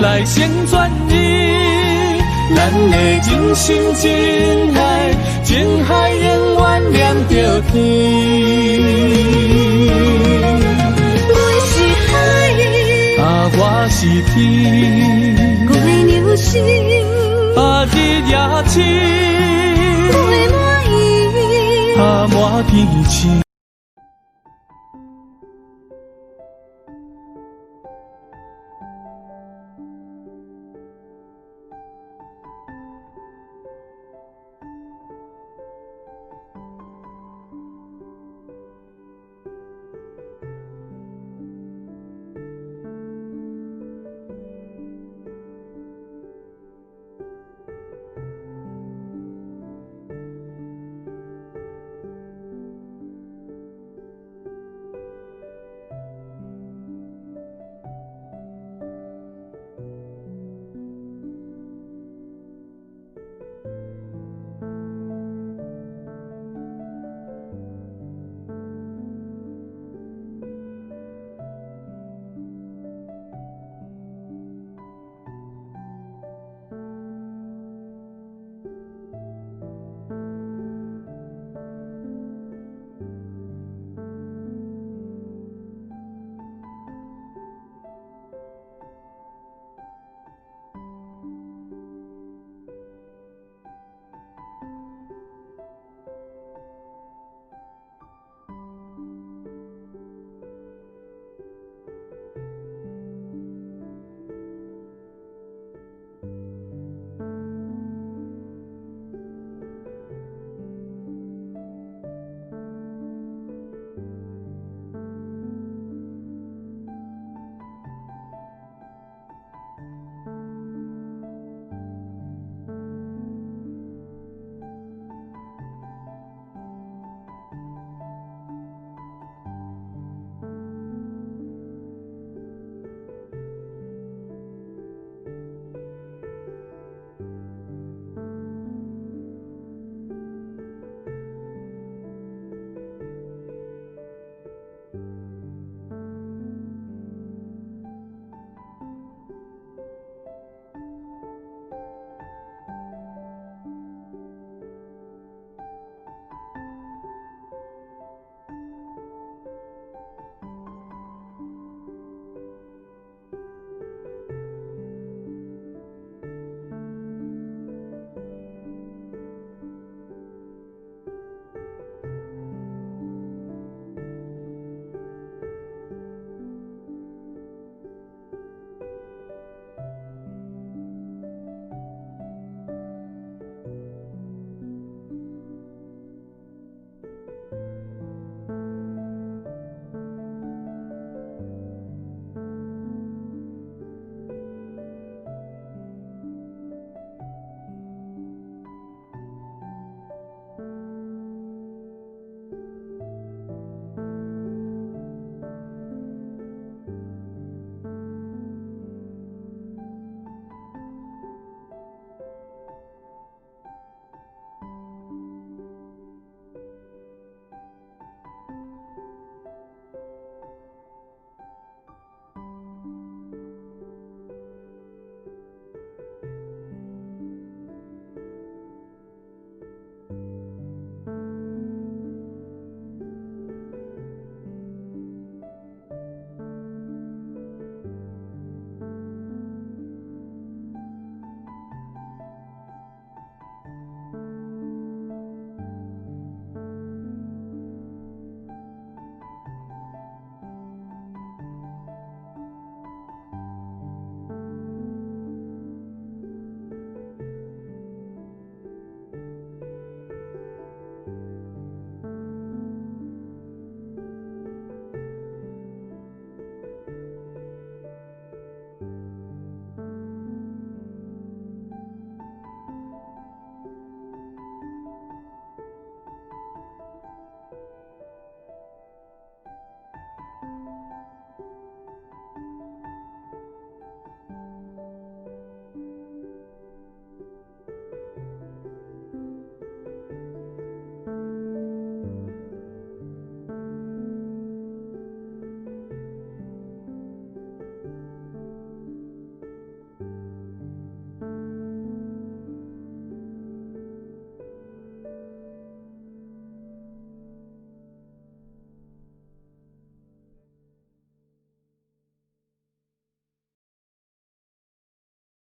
来成全你，咱的真心真爱，情海永远连着天。阮是海，我是天，月流星，日夜星，月满意，满天星。